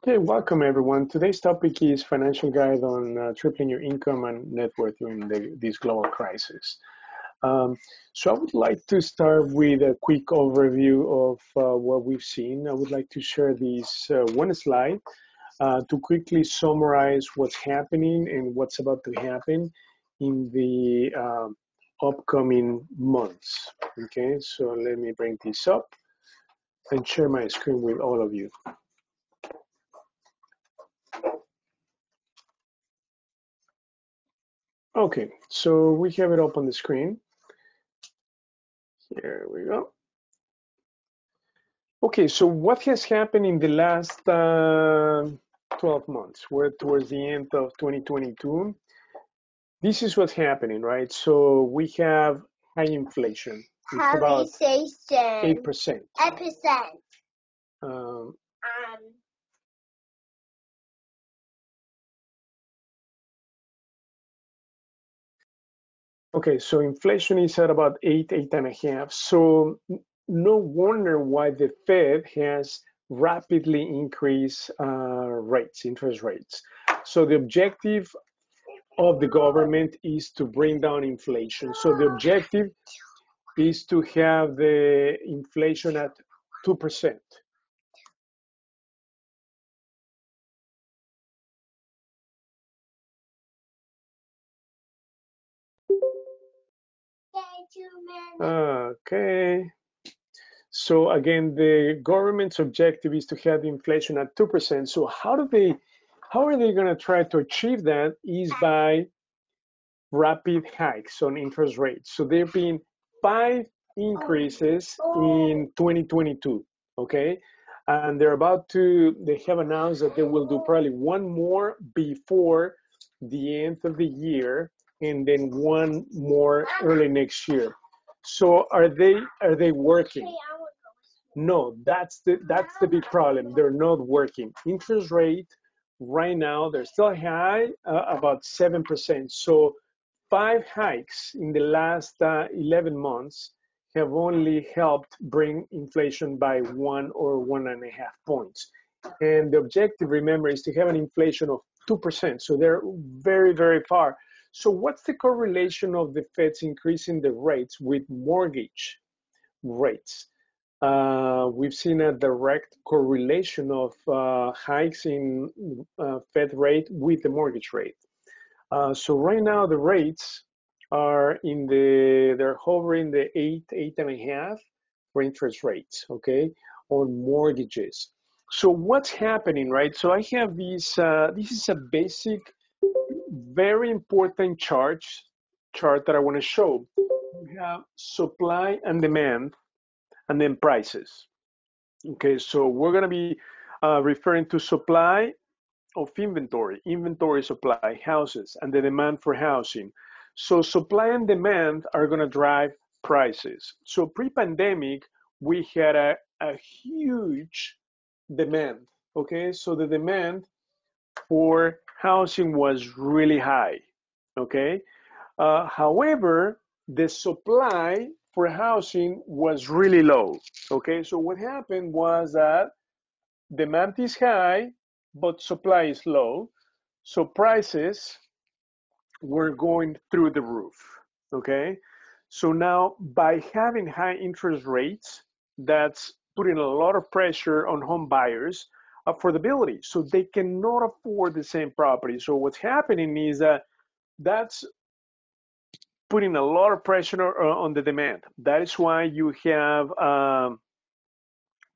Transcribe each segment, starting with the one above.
Okay, welcome everyone. Today's topic is financial guide on tripling your income and net worth during this global crisis. So I would like to start with a quick overview of what we've seen. I would like to share this one slide to quickly summarize what's happening and what's about to happen in the upcoming months. Okay, so let me bring this up and share my screen with all of you. Okay, so we have it up on the screen. Here we go. Okay, so what has happened in the last 12 months? We're towards the end of 2022. This is what's happening, right? So we have high inflation. It's about 8%. 8%. Okay, so inflation is at about 8.5. So no wonder why the Fed has rapidly increased interest rates. So the objective of the government is to bring down inflation. So the objective is to have the inflation at 2%. Okay. So again, the government's objective is to have the inflation at 2%. So how are they going to try to achieve that? Is by rapid hikes on interest rates. So there have been 5 increases in 2022. Okay. And they have announced that they will do probably one more before the end of the year, and then one more early next year. So are they working? No, that's the big problem. They're not working. Interest rate right now, they're still high, about 7%. So 5 hikes in the last 11 months have only helped bring inflation by 1 or 1.5 points. And the objective, remember, is to have an inflation of 2%. So they're very, very far. So what's the correlation of the Fed's increasing the rates with mortgage rates? We've seen a direct correlation of hikes in Fed rate with the mortgage rate. So right now the rates are they're hovering the 8.5 for interest rates, okay, on mortgages. So what's happening, right? So I have this is a basic, very important chart that I want to show. We have supply and demand, and then prices. Okay, so we're going to be referring to supply of inventory supply, houses, and the demand for housing. So supply and demand are going to drive prices. So pre-pandemic, we had a huge demand. Okay, so the demand for housing was really high. Okay, however, the supply for housing was really low. Okay, so what happened was that demand is high, but supply is low. So prices were going through the roof. Okay, so now by having high interest rates, that's putting a lot of pressure on home buyers. Affordability, so they cannot afford the same property. So what's happening is that that's putting a lot of pressure on the demand. That is why you have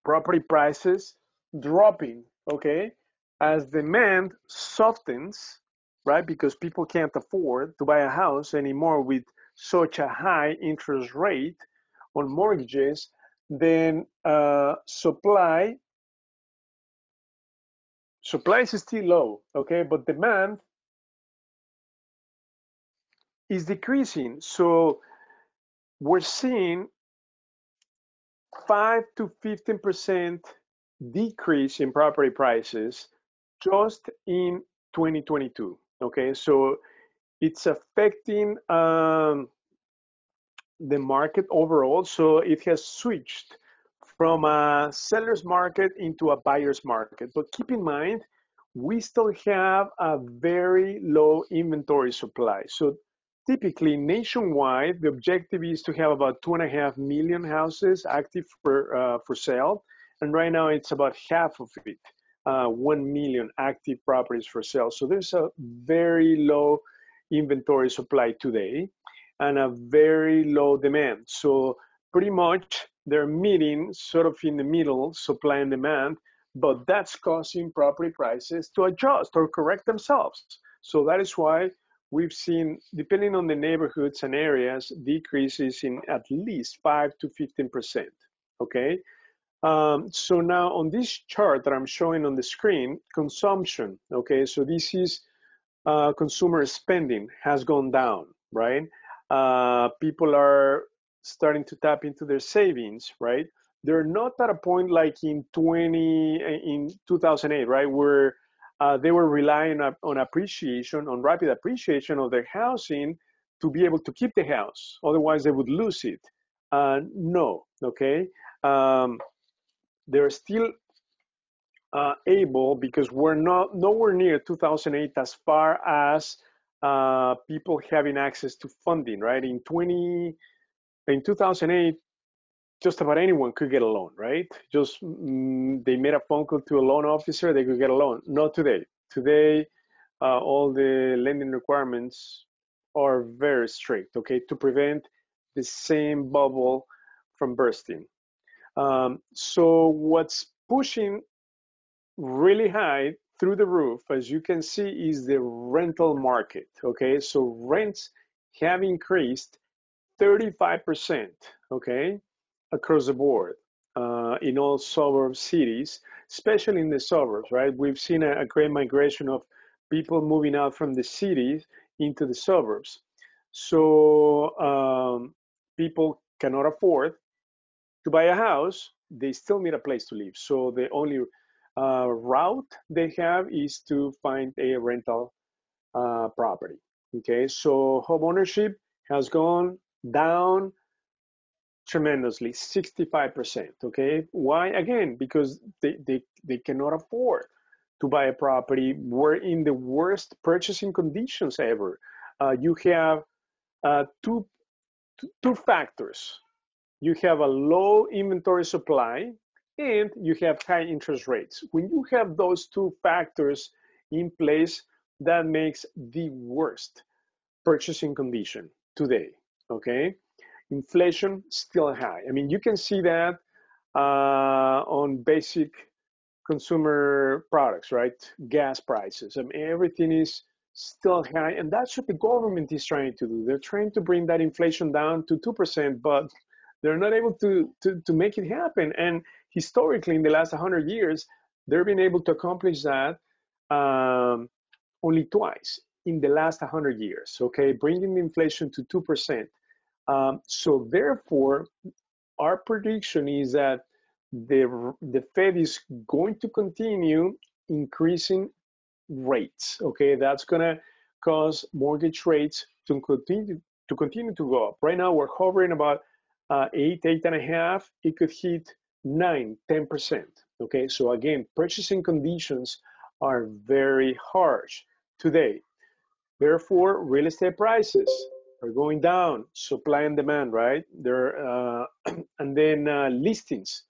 property prices dropping, okay, as demand softens, right? Because people can't afford to buy a house anymore with such a high interest rate on mortgages. Then supply is still low, okay, but demand is decreasing. So we're seeing 5 to 15% decrease in property prices just in 2022. Okay, so it's affecting the market overall. So it has switched from a seller's market into a buyer's market. But keep in mind, we still have a very low inventory supply. So typically nationwide, the objective is to have about 2.5 million houses active for sale. And right now it's about half of it, 1 million active properties for sale. So there's a very low inventory supply today and a very low demand. So pretty much they're meeting sort of in the middle, supply and demand, but that's causing property prices to adjust or correct themselves. So that is why we've seen, depending on the neighborhoods and areas, decreases in at least 5 to 15%, okay? So now on this chart that I'm showing on the screen, consumption, okay? So this is consumer spending has gone down, right? People are starting to tap into their savings, right? They're not at a point like in 2008, right, where they were relying on appreciation, on rapid appreciation of their housing to be able to keep the house. Otherwise, they would lose it. No, okay. They're still able, because we're nowhere near 2008 as far as people having access to funding, right? In 2008, just about anyone could get a loan, right? Just they made a phone call to a loan officer, they could get a loan. Not today. Today, all the lending requirements are very strict, okay, to prevent the same bubble from bursting. So what's pushing really high through the roof, as you can see, is the rental market, okay? So rents have increased 35%, okay, across the board in all suburb cities, especially in the suburbs, right? We've seen a great migration of people moving out from the cities into the suburbs. So people cannot afford to buy a house, they still need a place to live. So the only route they have is to find a rental property. Okay, so home ownership has gone down tremendously, 65%. Okay, why? Again, because they cannot afford to buy a property. We're in the worst purchasing conditions ever. You have two factors. You have a low inventory supply and you have high interest rates. When you have those two factors in place, that makes the worst purchasing condition today, okay? Inflation still high. I mean, you can see that on basic consumer products, right? Gas prices. I mean, everything is still high, and that's what the government is trying to do. They're trying to bring that inflation down to 2%, but they're not able to make it happen. And historically, in the last 100 years, they've been able to accomplish that only twice in the last 100 years, okay? Bringing the inflation to 2%. So therefore, our prediction is that the Fed is going to continue increasing rates. Okay, that's gonna cause mortgage rates to continue to go up. Right now, we're hovering about 8.5. It could hit 9, 10%. Okay, so again, purchasing conditions are very harsh today. Therefore, real estate prices are going down, supply and demand, right? And then listings.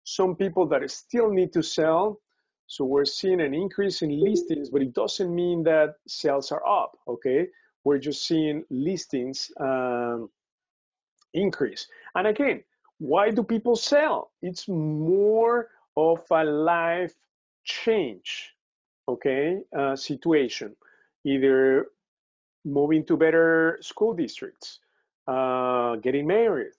Some people that still need to sell, so we're seeing an increase in listings, but it doesn't mean that sales are up, okay? We're just seeing listings increase. And again, why do people sell? It's more of a life change, okay, situation. Either moving to better school districts, getting married,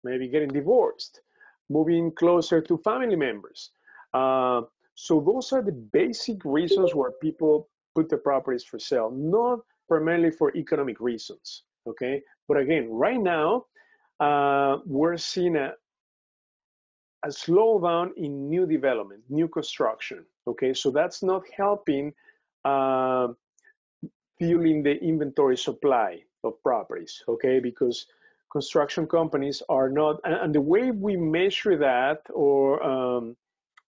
maybe getting divorced, moving closer to family members. So those are the basic reasons where people put their properties for sale, not primarily for economic reasons, okay? But again, right now, we're seeing a slowdown in new development, new construction, okay? So that's not helping fueling the inventory supply of properties, okay? Because construction companies are not, and the way we measure that, or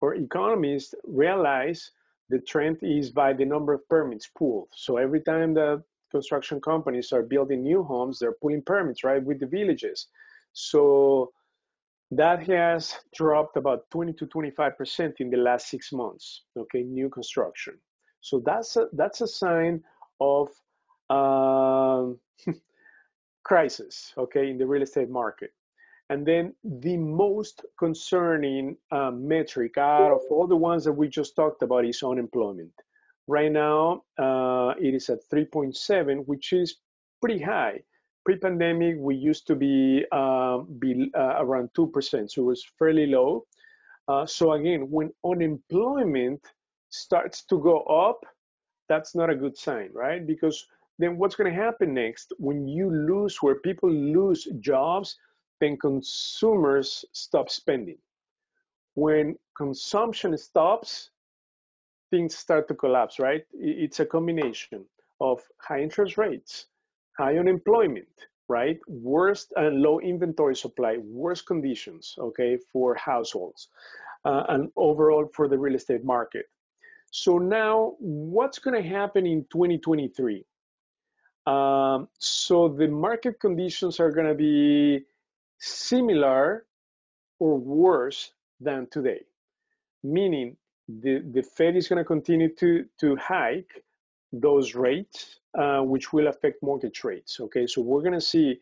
economists realize the trend is by the number of permits pulled. So every time that construction companies are building new homes, they're pulling permits, right, with the villages. So that has dropped about 20 to 25% in the last 6 months, okay, new construction. So that's a sign of um, crisis, okay, in the real estate market. And then the most concerning metric out of all the ones that we just talked about is unemployment. Right now, it is at 3.7, which is pretty high. Pre-pandemic, we used to be around 2%, so it was fairly low. So again, when unemployment starts to go up, that's not a good sign, right? Because then what's going to happen next? When you lose, where people lose jobs, then consumers stop spending. When consumption stops, things start to collapse, right? It's a combination of high interest rates, high unemployment, right? Worst and low inventory supply, worse conditions, okay, for households and overall for the real estate market. So now, what's going to happen in 2023? So the market conditions are going to be similar or worse than today, meaning the Fed is going to continue to hike those rates, which will affect mortgage rates. Okay, so we're going to see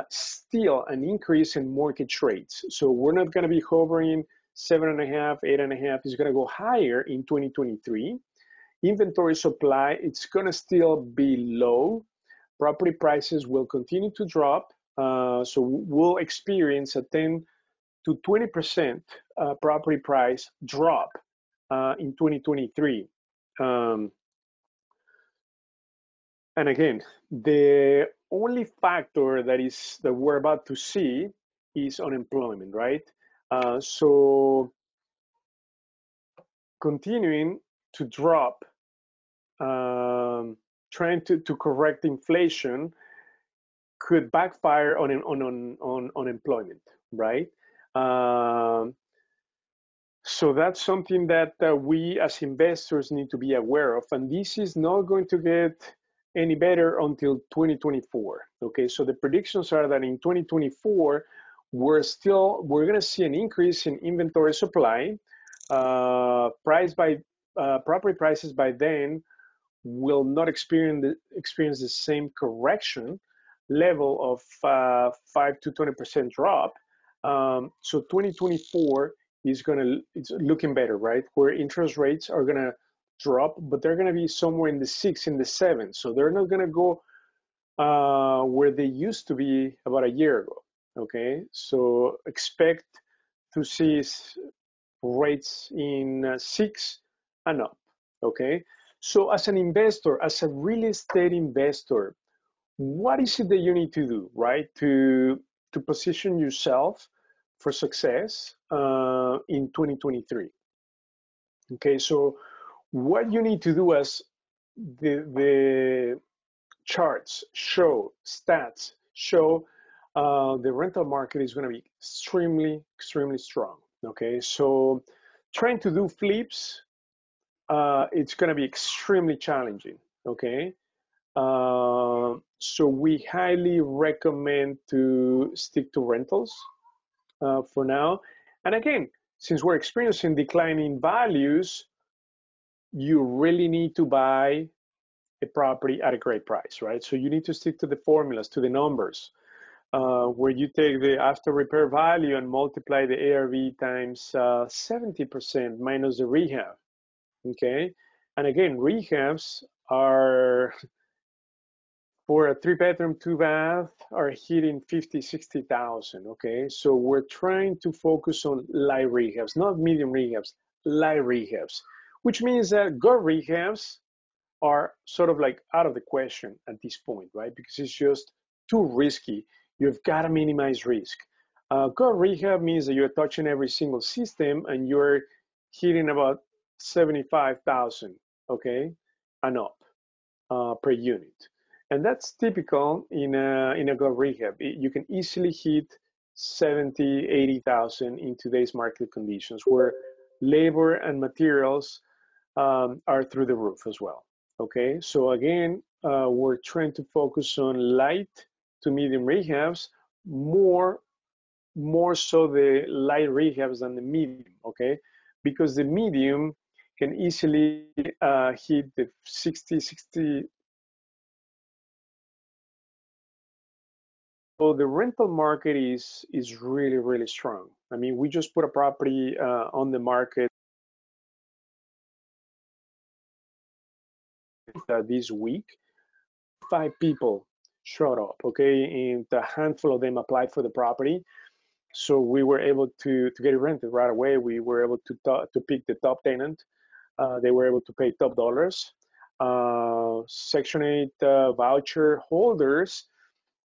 still an increase in mortgage rates. So we're not going to be hovering 7.5, 8.5. It's going to go higher in 2023. Inventory supply, it's going to still be low. Property prices will continue to drop. So we'll experience a 10 to 20% property price drop in 2023. And again, the only factor that we're about to see is unemployment, right? So continuing to drop, trying to correct inflation could backfire on unemployment, right? So that's something that we as investors need to be aware of, and this is not going to get any better until 2024. Okay, so the predictions are that in 2024 we're going to see an increase in inventory supply. Property prices by then will not experience the same correction level of 5 to 20% drop. So 2024 it's looking better, right? Where interest rates are gonna drop, but they're gonna be somewhere in the 6, in the 7. So they're not gonna go where they used to be about a year ago. Okay, so expect to see rates in 6 and up. Okay, so as an investor, as a real estate investor, what is it that you need to do, right, to position yourself for success in 2023? Okay, so what you need to do, as the charts show, stats show, the rental market is going to be extremely strong. Okay, so trying to do flips, it's going to be extremely challenging. Okay, so we highly recommend to stick to rentals for now. And again, since we're experiencing declining values, you really need to buy a property at a great price, right? So you need to stick to the formulas, to the numbers, where you take the after repair value and multiply the ARV times 70% minus the rehab, okay? And again, rehabs are, for a 3-bedroom, 2-bath, are hitting 50, 60,000, okay? So we're trying to focus on light rehabs, not medium rehabs, light rehabs, which means that good rehabs are sort of like out of the question at this point, right? Because it's just too risky. You've got to minimize risk. Good rehab means that you're touching every single system and you're hitting about 75,000, okay, and up per unit. And that's typical in a gut rehab. You can easily hit 70, 80,000 in today's market conditions, where labor and materials are through the roof as well. Okay, so again, we're trying to focus on light to medium rehabs, more so the light rehabs than the medium. Okay, because the medium can easily hit the 60. So the rental market is really strong. I mean, we just put a property on the market this week. 5 people showed up, okay, and a handful of them applied for the property. So we were able to get it rented right away. We were able to pick the top tenant. They were able to pay top dollars. Section 8 voucher holders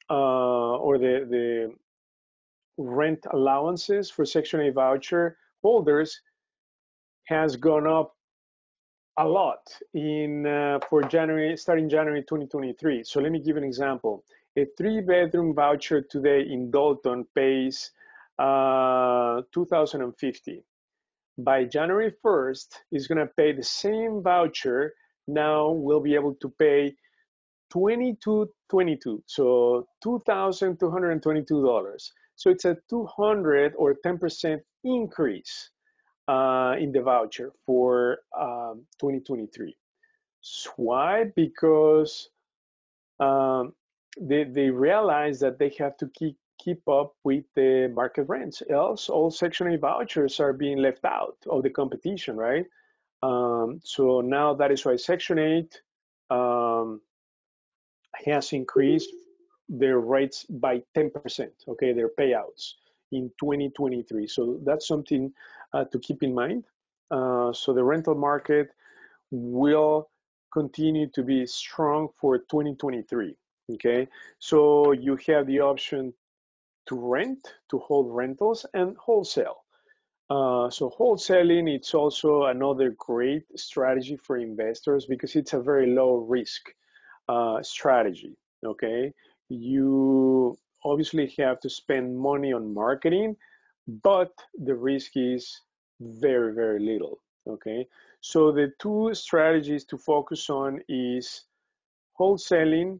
or the rent allowances for Section 8 voucher holders has gone up a lot in for January, starting January 2023. So let me give an example. A 3-bedroom voucher today in Dalton pays $2,050. By January 1st, is going to pay the same voucher. Now we'll be able to pay $22.22, so $2,222. So it's a 200 or 10% increase in the voucher for 2023. Why? Because they realize that they have to keep up with the market rents. Else, all Section 8 vouchers are being left out of the competition, right? So now that is why Section 8 has increased their rates by 10%, okay, their payouts in 2023. So that's something to keep in mind. So the rental market will continue to be strong for 2023, okay? So you have the option to rent, to hold rentals, and wholesale. So wholesaling, it's also another great strategy for investors because it's a very low risk strategy, okay? You obviously have to spend money on marketing, but the risk is very little, okay? So the two strategies to focus on is wholesaling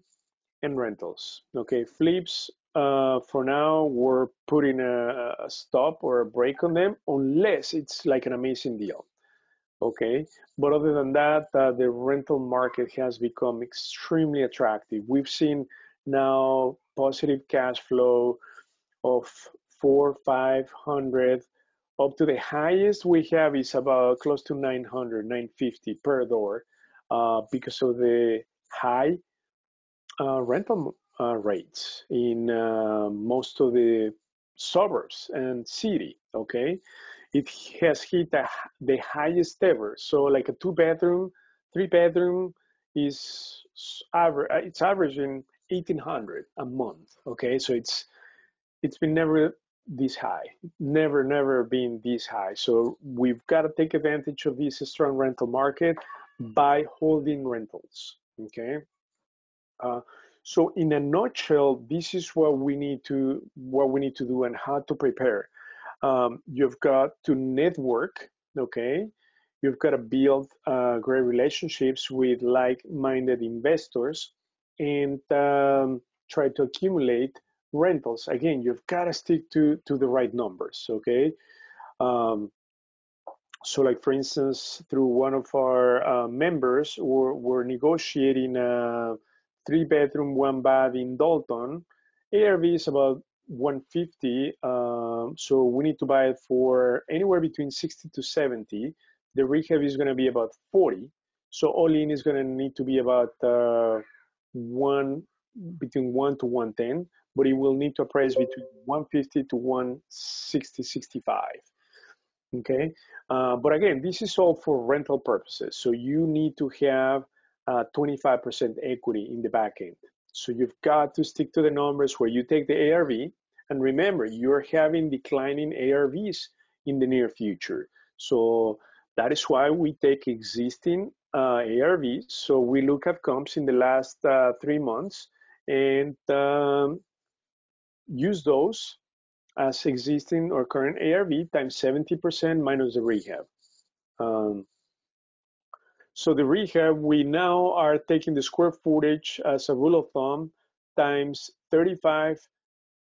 and rentals, okay? Flips, for now, we're putting a stop or a break on them unless it's like an amazing deal. Okay, but other than that, the rental market has become extremely attractive. We've seen now positive cash flow of 500, up to the highest we have is about close to 900, 950 per door, because of the high rental rates in most of the suburbs and city. Okay, it has hit the highest ever. So like a 2-bedroom, 3-bedroom is it's averaging 1,800 a month. Okay, so it's been never this high, never been this high. So we've got to take advantage of this strong rental market by holding rentals. Okay. So in a nutshell, this is what we need to do and how to prepare. You've got to network, okay? You've got to build great relationships with like-minded investors and try to accumulate rentals. Again, you've got to stick to the right numbers, okay? So like for instance, through one of our members, we're negotiating a 3-bedroom, 1 bath in Dalton. ARV is about 150, so we need to buy it for anywhere between 60 to 70. The rehab is going to be about 40, so all in is going to need to be about between 1 to 110, but it will need to appraise between 150 to 160, 65. Okay, but again, this is all for rental purposes. So you need to have 25% equity in the back end. So you've got to stick to the numbers where you take the ARV, and remember, you're having declining ARVs in the near future. So That is why we take existing ARVs. So we look at comps in the last 3 months and use those as existing or current ARV times 70% minus the rehab. Um, so the rehab, we now are taking the square footage as a rule of thumb times 35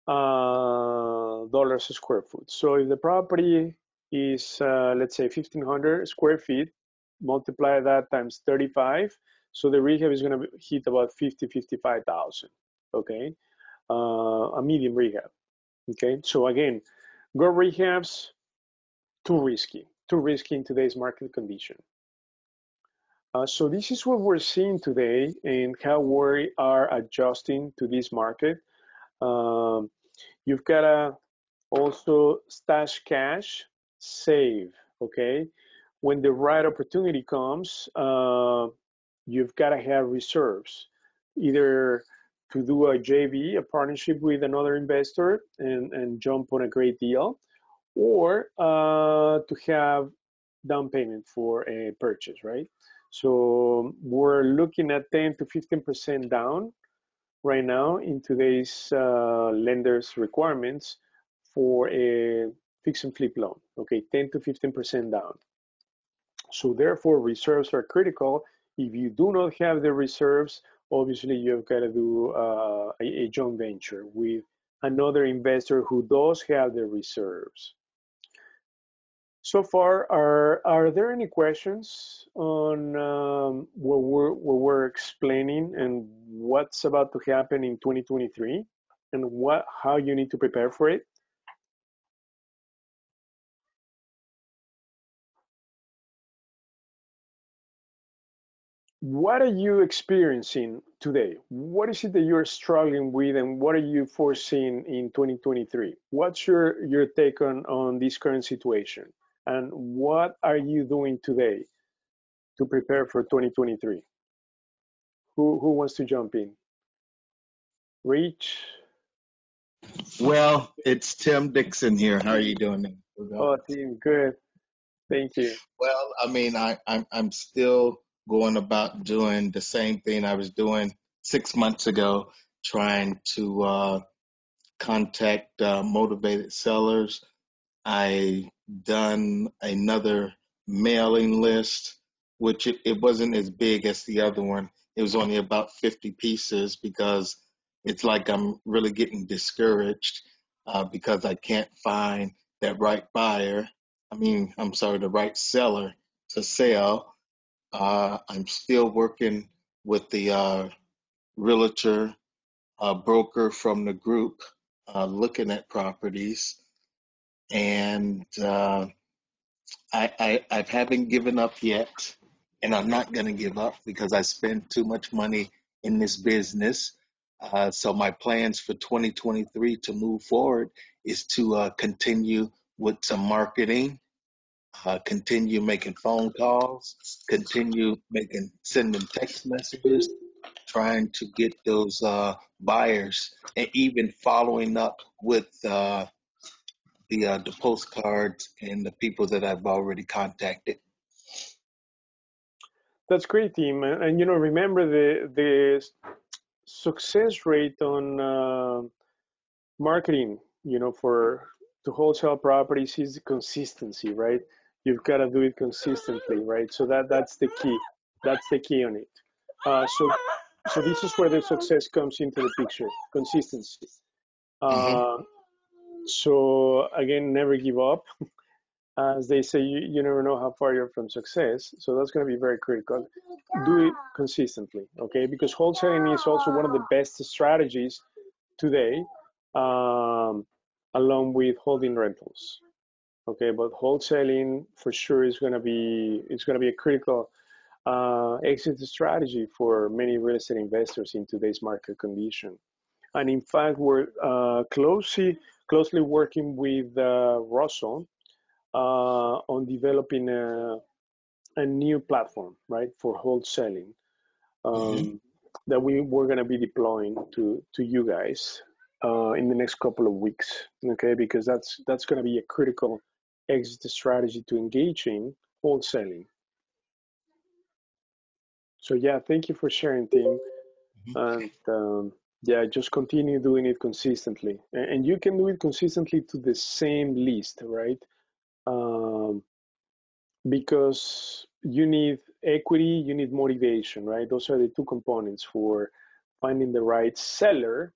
dollars a square foot. So if the property is, let's say, 1,500 square feet, multiply that times 35. So the rehab is going to hit about 55,000. Okay, a medium rehab. Okay, so again, go rehabs, too risky in today's market condition. So this is what we're seeing today and how we are adjusting to this market. Um, you've got to also stash cash, save, okay? When the right opportunity comes, you've got to have reserves, either to do a JV, a partnership with another investor and jump on a great deal, or to have down payment for a purchase, right? So we're looking at 10 to 15% down right now in today's lenders' requirements for a fix and flip loan. Okay, 10 to 15% down. So therefore, reserves are critical. If you do not have the reserves, obviously you've got to do a joint venture with another investor who does have the reserves. So far, are there any questions on what we're explaining and what's about to happen in 2023 and how you need to prepare for it? What are you experiencing today? What is it that you're struggling with, and what are you foreseeing in 2023? What's your take on this current situation, and what are you doing today to prepare for 2023? Who wants to jump in? Reach. Well, it's Tim Dixon here. How are you doing? Oh, team, good. Thank you. Well, I mean, I'm still going about doing the same thing I was doing 6 months ago, trying to contact motivated sellers. I done another mailing list, which it wasn't as big as the other one. It was only about 50 pieces because it's like I'm really getting discouraged because I can't find that right buyer. I'm sorry, the right seller to sell. I'm still working with the realtor broker from the group looking at properties. And I haven't given up yet, and I'm not going to give up because I spend too much money in this business. So my plans for 2023 to move forward is to continue with some marketing, continue making phone calls, continue sending text messages, trying to get those buyers, and even following up with the postcards and the people that I've already contacted. That's great, team. And you know, remember the success rate on marketing. You know, for to wholesale properties is the consistency, right? You've got to do it consistently, right? So that's the key. That's the key on it. So this is where the success comes into the picture: consistency. Mm-hmm. Uh, so again, never give up. As they say, you never know how far you're from success. So that's going to be very critical. Do it consistently, okay? Because wholesaling is also one of the best strategies today, um, along with holding rentals. Okay, but wholesaling for sure is going to be a critical exit strategy for many real estate investors in today's market condition. And in fact, we're closely working with Russell on developing a new platform, right, for wholesaling Mm-hmm. that we're going to be deploying to you guys in the next couple of weeks, okay? Because that's going to be a critical exit strategy to engage in wholesaling. So yeah, thank you for sharing, team. And yeah, just continue doing it consistently. And you can do it consistently to the same list, right? Um, because you need equity, you need motivation, right? Those are the two components for finding the right seller,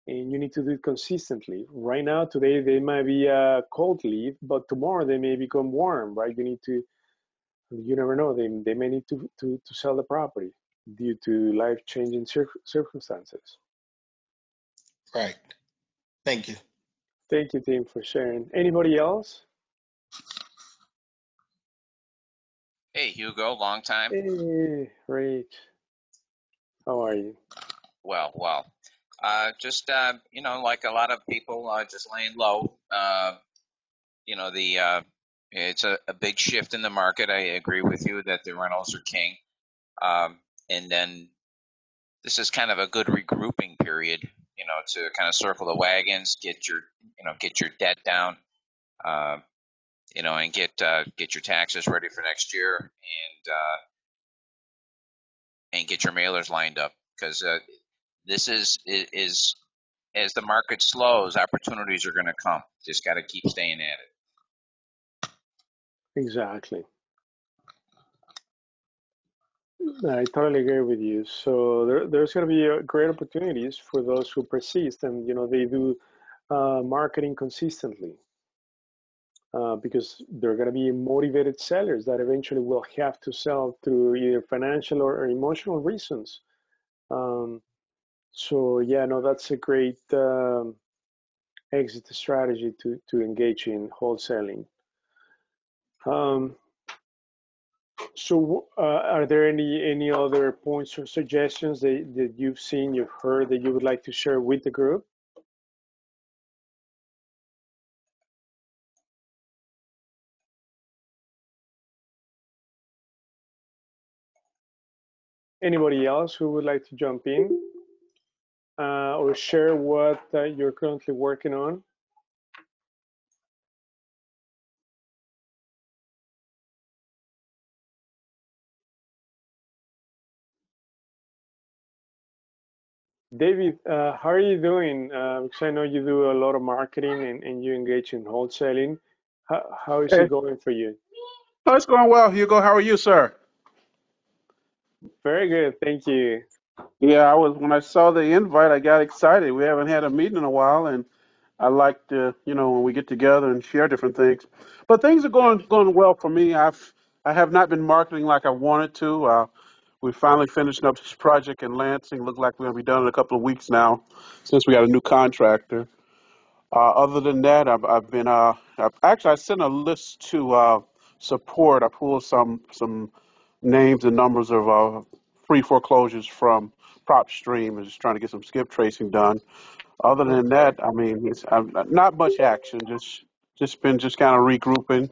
and you need to do it consistently. Right now, today, they might be a cold lead, but tomorrow they may become warm, right? You need to, you never know, they may need to sell the property due to life-changing circumstances. Right. Thank you. Thank you, team, for sharing. Anybody else? Hey, Hugo, long time. Hey, Rach, how are you? Well. Just like a lot of people, just laying low. It's a big shift in the market. I agree with you that the rentals are king. And then this is kind of a good regrouping period, to kind of circle the wagons, get your debt down, and get your taxes ready for next year, and get your mailers lined up, because this is as the market slows, opportunities are going to come. Just got to keep staying at it. Exactly. I totally agree with you. So there's going to be great opportunities for those who persist, and they do marketing consistently, because they're going to be motivated sellers that eventually will have to sell through either financial or emotional reasons. Um, so yeah, no, that's a great exit strategy to engage in wholesaling. Um, So, are there any other points or suggestions that you've seen, you've heard that you would like to share with the group? Anybody else who would like to jump in or share what you're currently working on? David, how are you doing? Because I know you do a lot of marketing and you engage in wholesaling. How is it Hey, going for you? oh, it's going well, Hugo. How are you, sir? Very good, thank you. Yeah, when I saw the invite, I got excited. We haven't had a meeting in a while, and I like to, when we get together and share different things. But things are going well for me. I have not been marketing like I wanted to. We finally finished up this project in Lansing. Look like we're gonna be done in a couple of weeks now, since we got a new contractor. Other than that, I sent a list to support. I pulled some names and numbers of free foreclosures from PropStream and just trying to get some skip tracing done. Other than Okay, that, I mean, not much action. Just been just kind of regrouping.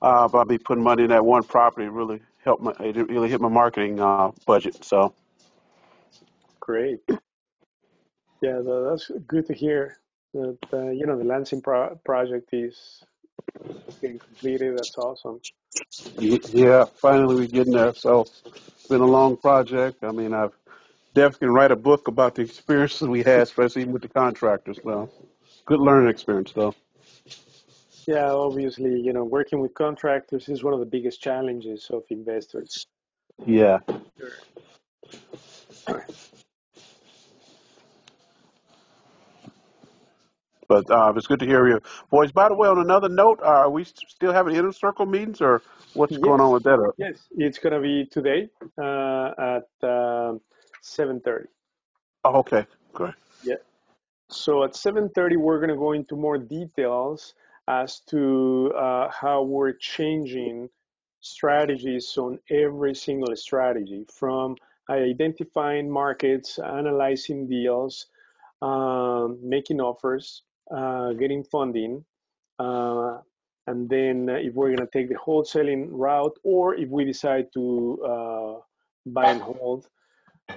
But I'll be putting money in that one property. It really hit my marketing budget. So great. Yeah, that's good to hear that the Lansing project is getting completed. That's awesome. yeah, finally we're getting there. So it's been a long project. I mean, I've definitely can write a book about the experiences we had, especially with the contractors. So good learning experience, though. Yeah, obviously, working with contractors is one of the biggest challenges of investors. Yeah. Sure. All right. But it's good to hear you, boys. By the way, on another note, are we still having inner circle meetings, or what's going on Yes, with that? yes, it's gonna be today at 7:30. Oh, okay, great. Yeah. So at 7:30, we're gonna go into more details as to how we're changing strategies on every single strategy, from identifying markets, analyzing deals, making offers, getting funding, uh, and then if we're going to take the wholesaling route, or if we decide to buy and hold.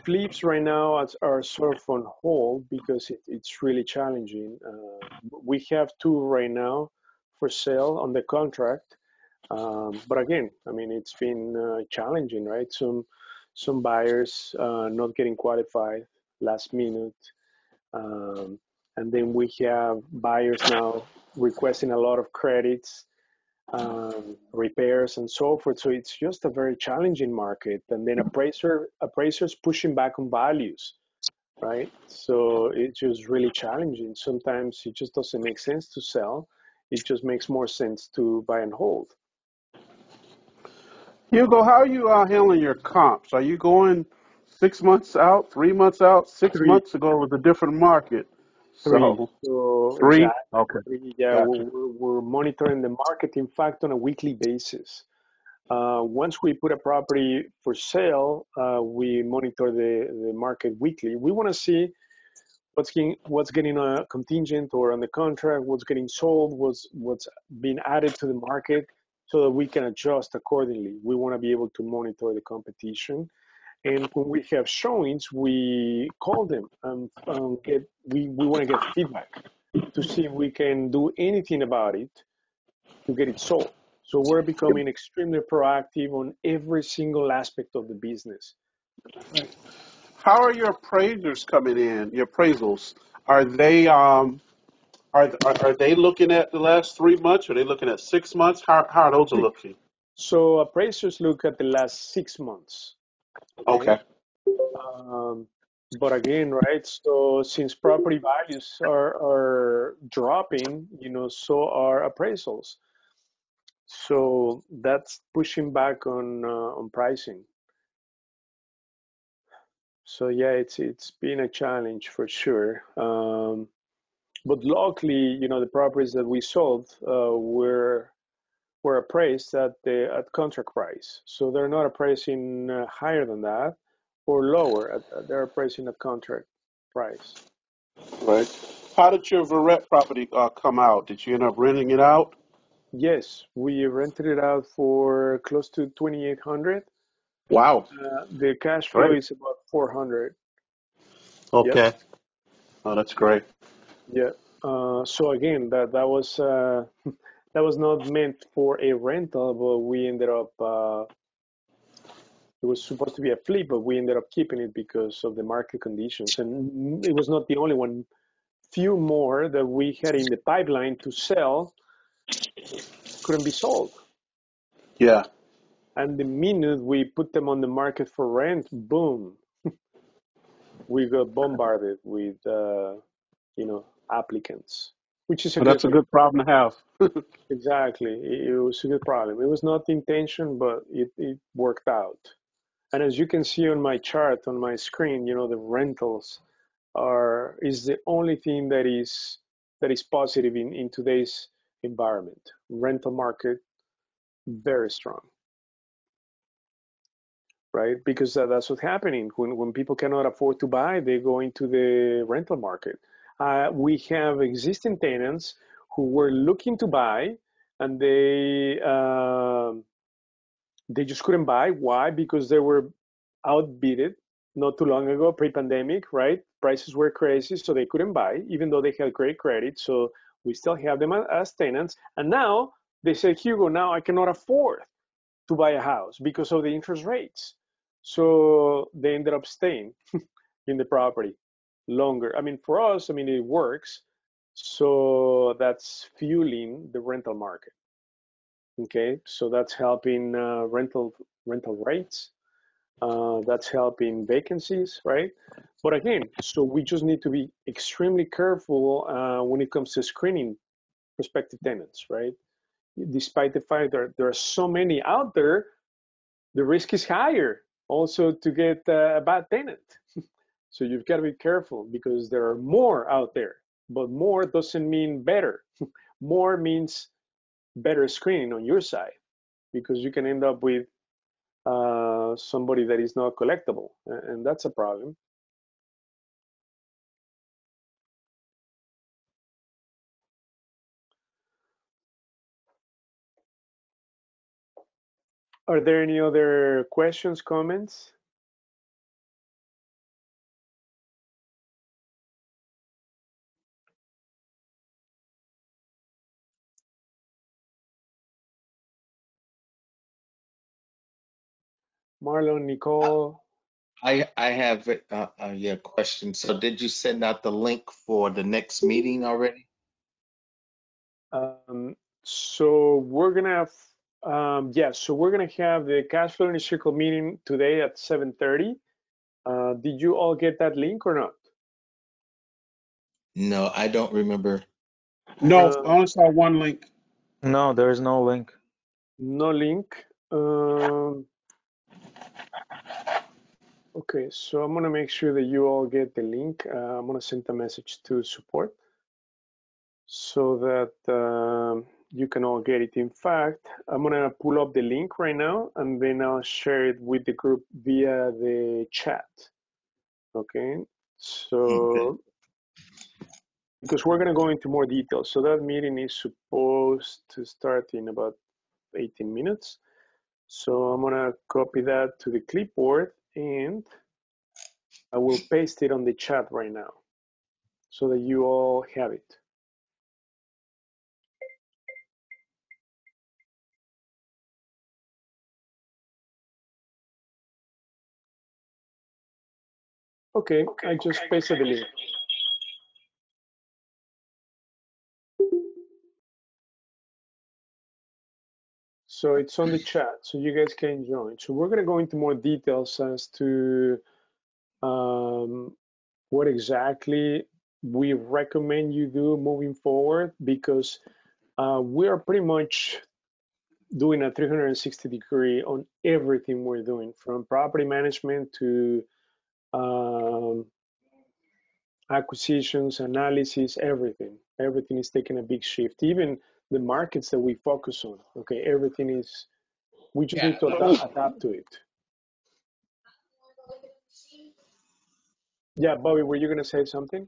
Flips right now are sort of on hold because it's really challenging. We have two right now for sale on the contract, But again, I mean, it's been challenging, right? Some buyers not getting qualified last minute, um, and then we have buyers now requesting a lot of credits, repairs, and so forth. So it's just a very challenging market. And then appraisers pushing back on values, right? So it's just really challenging. Sometimes it just doesn't make sense to sell. It just makes more sense to buy and hold. Hugo, how are you handling your comps? Are you going 6 months out, 3 months out? Six Three, months ago was a different market. three. So So three? exactly. Okay, Yeah, gotcha. we're monitoring the market, in fact, on a weekly basis. Once we put a property for sale, we monitor the market weekly. We want to see what's getting contingent or on the contract, what's getting sold, what's being added to the market, so that we can adjust accordingly. We want to be able to monitor the competition, and when we have showings, we call them and we want to get feedback to see if we can do anything about it to get it sold. So we're becoming extremely proactive on every single aspect of the business. How are your appraisers coming in? Your appraisals, are they are they looking at the last 3 months? Are they looking at 6 months? How are those looking? So appraisers look at the last 6 months, okay? Okay, Um, but again, right? So since property values are dropping, so are appraisals. So that's pushing back on pricing. So yeah, it's been a challenge for sure. But luckily, the properties that we sold were appraised at contract price. So they're not appraising higher than that or lower. They're appraising at contract price. right. How did your Verret property come out? Did you end up renting it out? Yes, we rented it out for close to 2,800. Wow, The cash flow great. is about 400. Yep. Okay, oh, that's great. Yeah. So again, that was that was not meant for a rental, but we ended up. It was supposed to be a flip, but we ended up keeping it because of the market conditions, and it was not the only one. Few more that we had in the pipeline to sell couldn't be sold. Yeah, And the minute we put them on the market for rent, boom, we got bombarded with applicants, which is a well, good that's a thing. good problem to have. Exactly, it was a good problem. It was not the intention, but it worked out. And as you can see on my chart on my screen, the rentals are is the only thing that is positive in today's environment. Rental market very strong, right? Because that's what's happening. When people cannot afford to buy, they go into the rental market. We have existing tenants who were looking to buy, and they just couldn't buy. Why? Because they were outbidded not too long ago, pre-pandemic, right? Prices were crazy, so they couldn't buy, even though they had great credit. So we still have them as tenants. And now they say, Hugo, now I cannot afford to buy a house because of the interest rates. So they ended up staying in the property longer. I mean, for us, I mean, it works. So that's fueling the rental market. Okay, so that's helping rental rates. That's helping vacancies, right? But again, so we just need to be extremely careful when it comes to screening prospective tenants, right? Despite the fact that there are so many out there, the risk is higher also to get a bad tenant. So you've got to be careful because there are more out there, but more doesn't mean better. More means better screening on your side because you can end up with somebody that is not collectible, and that's a problem. Are there any other questions, comments? Marlon, Nicole. I have yeah, question. So did you send out the link for the next meeting already? So we're gonna have, yeah, so we're gonna have the cash flow in a circle meeting today at 7:30. Did you all get that link or not? No, I don't remember. No, Uh, I only saw one link. No, there is no link. no link. Okay, so I'm gonna make sure that you all get the link. I'm gonna send a message to support so that you can all get it. In fact, I'm gonna pull up the link right now and then I'll share it with the group via the chat. Okay, Okay. so because we're gonna go into more details. So that meeting is supposed to start in about 18 minutes. So I'm gonna copy that to the clipboard and I will paste it on the chat right now so that you all have it. Okay, I just pasted the link. So it's on the chat, so you guys can join. So we're gonna go into more details as to what exactly we recommend you do moving forward because we are pretty much doing a 360-degree on everything we're doing, from property management to um, acquisitions, analysis, everything. Everything is taking a big shift. Even the markets that we focus on, okay, everything is, we just Yeah. need to adapt to it. Yeah, Bobby, were you going to say something?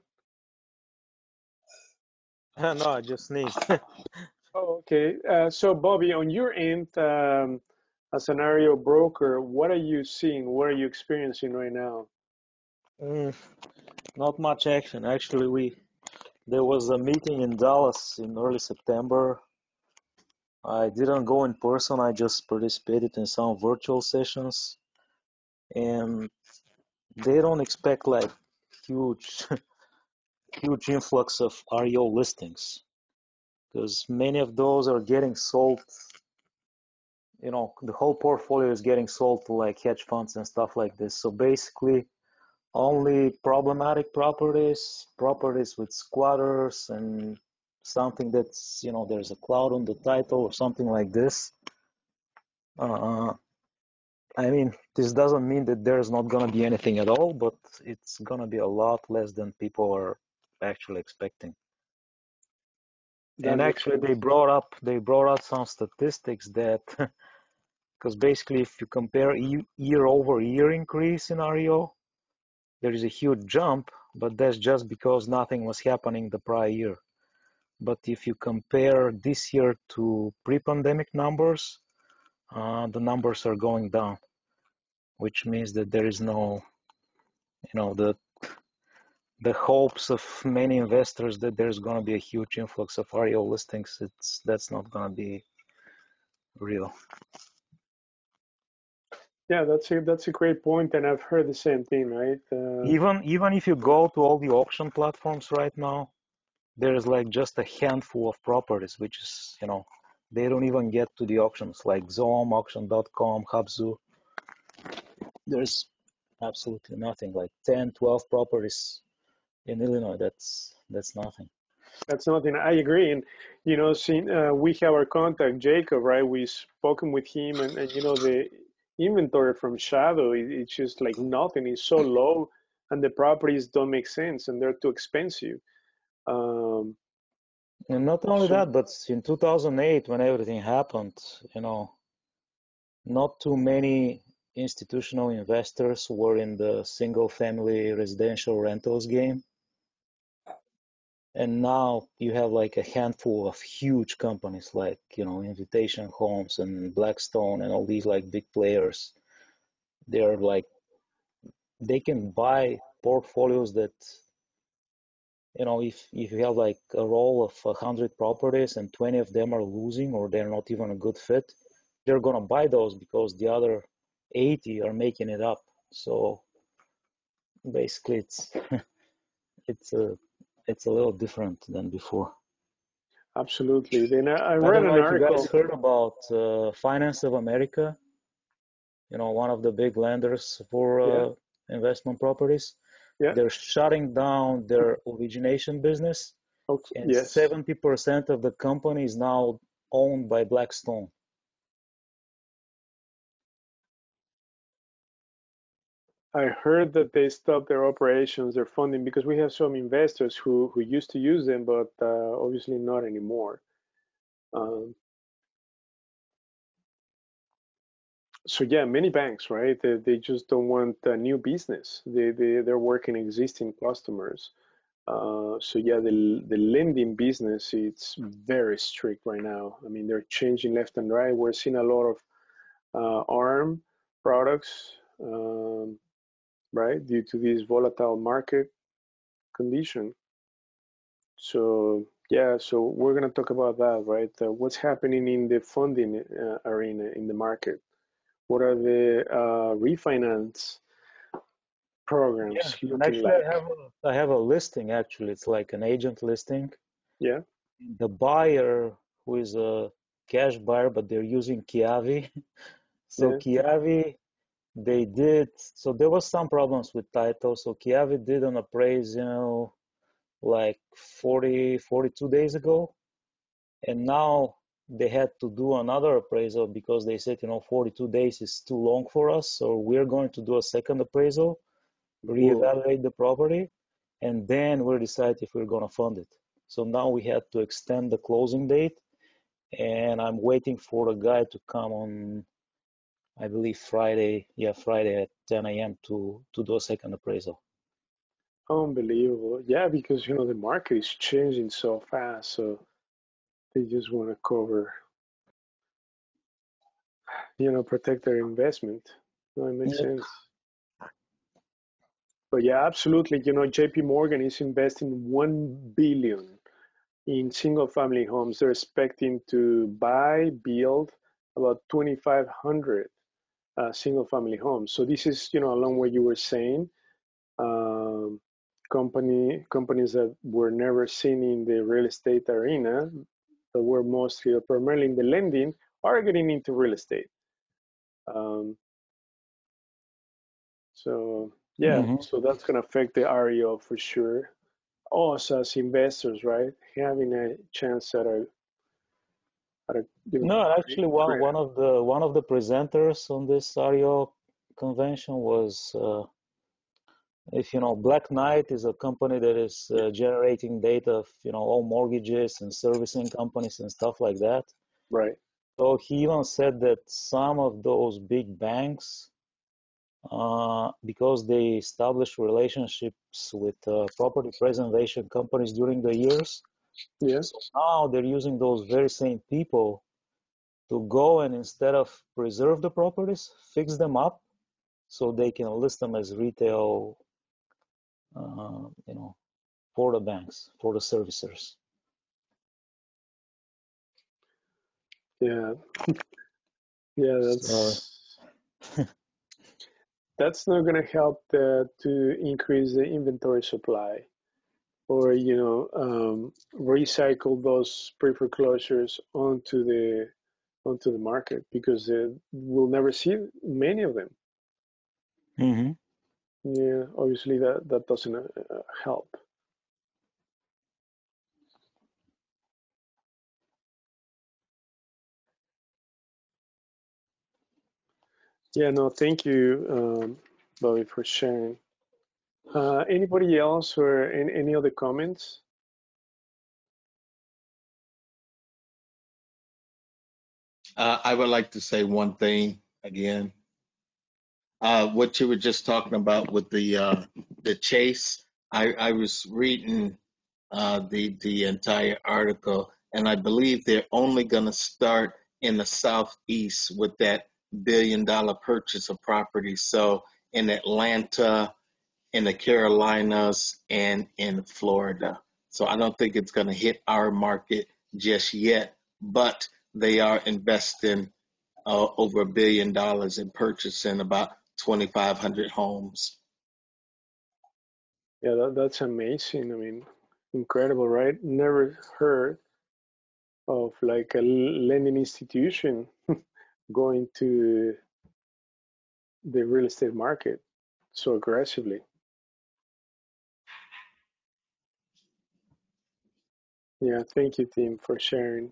No, I just sneezed. Oh, okay. So, Bobby, on your end, a scenario broker, what are you seeing? What are you experiencing right now? Not much action. Actually, there was a meeting in Dallas in early September. I didn't go in person. I just participated in some virtual sessions, and they don't expect like huge, huge influx of REO listings because many of those are getting sold. You know, the whole portfolio is getting sold to like hedge funds and stuff like this. So basically, only problematic properties, properties with squatters and something that's, you know, there's a cloud on the title or something like this. I mean, this doesn't mean that there's not gonna be anything at all, but it's gonna be a lot less than people are actually expecting. That And makes actually, sense. they brought out some statistics that, because basically, if you compare year over year increase in REO, there is a huge jump, but that's just because nothing was happening the prior year. But if you compare this year to pre-pandemic numbers, the numbers are going down, which means that there is no, you know, the hopes of many investors that there's going to be a huge influx of REO listings. That's not going to be real. Yeah, that's a great point, and I've heard the same thing, right? Even if you go to all the auction platforms right now, there's like just a handful of properties, which is, you know, they don't even get to the auctions like Zoom, auction.com, Hubzu. There's absolutely nothing, like 10, 12 properties in Illinois. That's nothing. That's nothing. I agree, and you know, we have our contact Jacob, right? We've spoken with him, and you know, the inventory from Shadow, it's just like nothing. It's so low, and the properties don't make sense, and they're too expensive. Um, And not only so that, but in 2008, when everything happened, you know, not too many institutional investors were in the single family residential rentals game. And now you have like a handful of huge companies like, you know, Invitation Homes and Blackstone and all these like big players. They're like, they can buy portfolios that, you know, if you have like a roll of 100 properties and 20 of them are losing or they're not even a good fit, they're going to buy those because the other 80 are making it up. So basically, it's a it's a little different than before. Absolutely. Then I I read don't know an if you guys article. heard about Finance of America, one of the big lenders for Yeah, investment properties. yeah. They're shutting down their origination business, Okay, and yes. 70% of the company is now owned by Blackstone. I heard that they stopped their operations, their funding, because we have some investors who used to use them, but obviously not anymore. Um, so yeah, many banks, right? They just don't want new business. They're working existing customers. So yeah, the lending business, it's very strict right now. I mean, they're changing left and right. We're seeing a lot of ARM products, right, due to this volatile market condition. So yeah, so we're gonna talk about that, right? What's happening in the funding arena in the market? What are the refinance Yeah, programs and looking actually, like? I have a listing. Actually, it's like an agent listing. Yeah, The buyer, who is a cash buyer, but they're using Kiavi. So yeah, Kiavi, so there was some problems with title. So Kiavi did an appraisal like 42 days ago, and now they had to do another appraisal because they said, 42 days is too long for us. So we're going to do a second appraisal, whoa. reevaluate the property, and then we'll decide if we're going to fund it. So now we had to extend the closing date, and I'm waiting for a guy to come on, I believe Friday, Friday at 10 a.m. to do a second appraisal. Unbelievable. Yeah, because the market is changing so fast, so they just want to cover, protect their investment. No, it makes Yep. sense. But yeah, absolutely. JP Morgan is investing 1 billion in single family homes. They're expecting to build about 2,500 single family homes. So this is, along what you were saying, um, companies that were never seen in the real estate arena, that were mostly or primarily in the lending, are getting into real estate. Um, so yeah, Mm-hmm. so that's going to affect the REO for sure. Us as investors, right, having a chance at a No, great actually, credit. one of the presenters on this REO convention was, if you know, Black Knight is a company that is generating data of all mortgages and servicing companies and stuff like that. Right. So he even said that some of those big banks, because they established relationships with property preservation companies during the years, Yeah. so now they're using those very same people to go and, instead of preserve the properties, fix them up so they can list them as retail, uh, you know, for the banks, for the servicers. Yeah. Yeah. So That's not going to help to increase the inventory supply, or recycle those pre-foreclosures onto the market, because we'll never see many of them. mhm. Yeah, obviously that doesn't help. Yeah, no, thank you, Bobby, for sharing. Anybody else, or any other comments? I would like to say one thing again. What you were just talking about with the chase, I was reading the entire article, and I believe they're only going to start in the southeast with that $1 billion purchase of property. So in Atlanta, in the Carolinas, and in Florida. So I don't think it's going to hit our market just yet, but they are investing over $1 billion in purchasing about 2,500 homes. Yeah, that's amazing. I mean, incredible, right? Never heard of like a lending institution going to the real estate market so aggressively. Yeah, thank you, Tim, for sharing.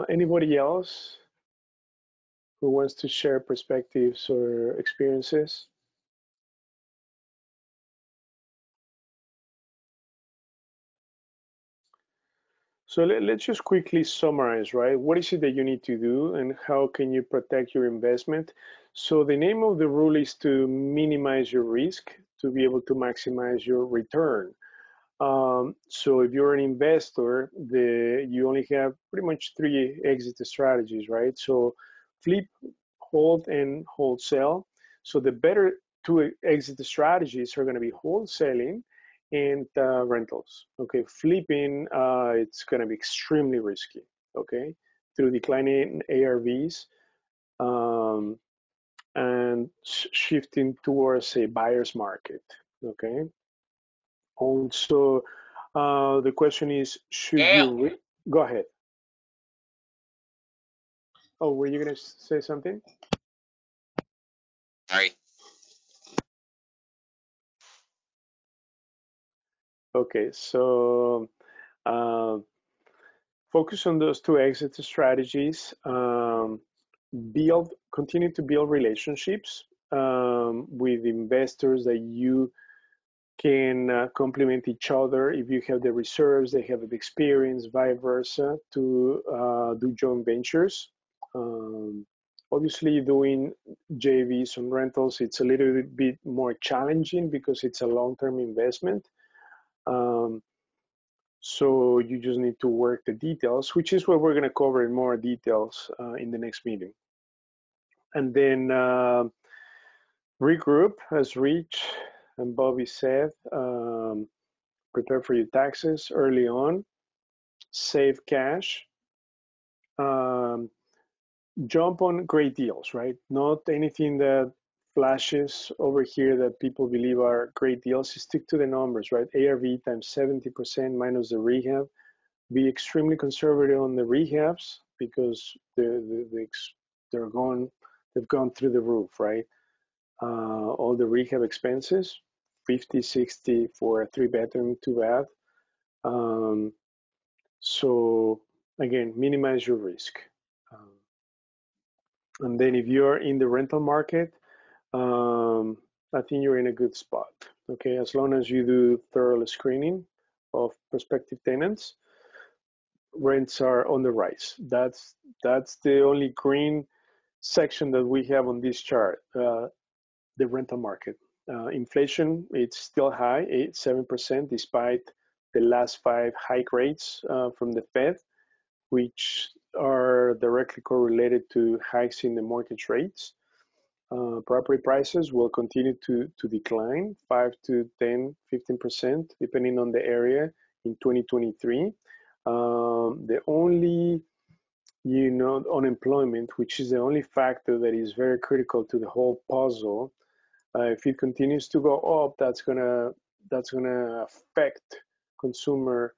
Anybody else who wants to share perspectives or experiences? So let's just quickly summarize, right? What is it that you need to do and how can you protect your investment? So the name of the rule is to minimize your risk to be able to maximize your return. So if you're an investor, you only have pretty much three exit strategies, right? So flip, hold, and wholesale. So the better two exit strategies are going to be wholesaling and rentals. Okay, flipping, it's going to be extremely risky. Okay, through declining ARVs um, and shifting towards a buyer's market. Okay. Also, the question is, should Gail. you go ahead? Oh, were you going to say something? Right. Okay, so uh, focus on those two exit strategies. Continue to build relationships with investors that you can complement each other. If you have the reserves, they have the experience, vice versa, to do joint ventures. Um, Obviously, doing JVs on rentals, it's a little bit more challenging because it's a long-term investment. Um, so you just need to work the details, which is what we're going to cover in more details in the next meeting. And then regroup, as Rich and Bobby said. Prepare for your taxes early on, save cash, um, jump on great deals, right? Not anything that flashes over here that people believe are great deals. Stick to the numbers, right? ARV times 70% minus the rehab. Be extremely conservative on the rehabs because they're gone, they've gone through the roof, right? All the rehab expenses, 50, 60 for a 3 bedroom, 2 bath. Um, So again, minimize your risk. Um, and then if you're in the rental market, I think you're in a good spot. Okay, as long as you do thorough screening of prospective tenants, rents are on the rise. That's the only green section that we have on this chart. The rental market. Inflation, it's still high, 7%, despite the last 5 hike rates from the Fed, which are directly correlated to hikes in the mortgage rates. Property prices will continue to decline 5 to 10, 15%, depending on the area in 2023. The only, unemployment, which is the only factor that is very critical to the whole puzzle, if it continues to go up, that's gonna affect consumer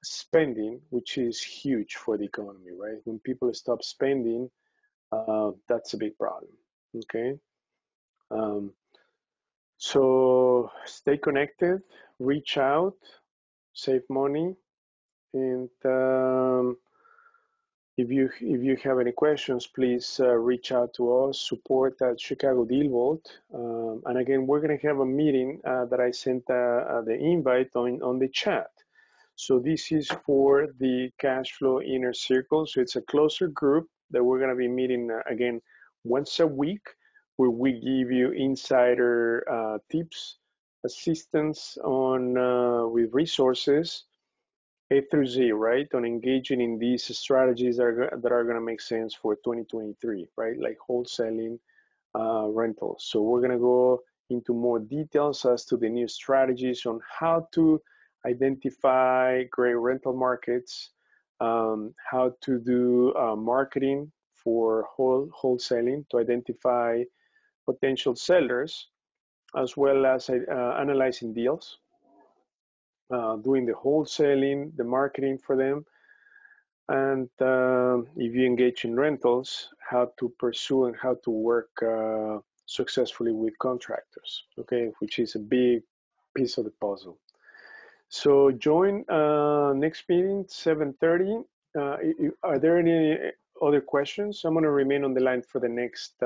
spending, which is huge for the economy, right? When people stop spending, that's a big problem. Okay, um, so stay connected, reach out, save money, and if you have any questions, please reach out to us. Support at Chicago DealVault. And again, we're going to have a meeting that I sent the invite on the chat. So this is for the cash flow inner circle. So it's a closer group that we're going to be meeting again once a week, where we give you insider tips, assistance on with resources A through Z, right? On engaging in these strategies that are going to make sense for 2023, right? Like wholesaling, rentals. So we're going to go into more details as to the new strategies on how to identify great rental markets, how to do marketing for wholesaling to identify potential sellers, as well as analyzing deals, doing the wholesaling, the marketing for them, and if you engage in rentals, how to pursue and how to work successfully with contractors, okay, which is a big piece of the puzzle. So join next meeting, 7:30. Are there any other questions? I'm going to remain on the line for the next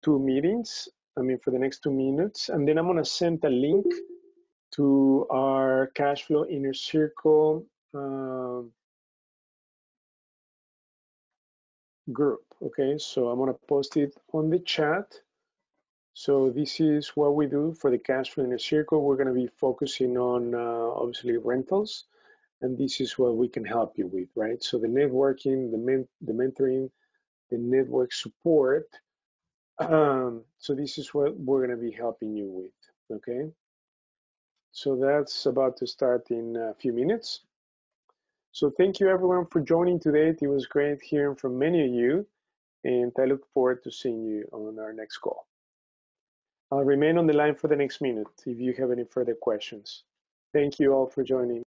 two meetings. For the next 2 minutes, and then I'm going to send a link to our CashFlow Inner Circle group. Okay, so I'm going to post it on the chat. So this is what we do for the CashFlow Inner Circle. We're going to be focusing on obviously rentals, and this is what we can help you with, right? So the networking, the mentoring, the network support. So this is what we're going to be helping you with, okay? So that's about to start in a few minutes. So thank you everyone for joining today. It was great hearing from many of you, and I look forward to seeing you on our next call. I'll remain on the line for the next minute if you have any further questions. Thank you all for joining.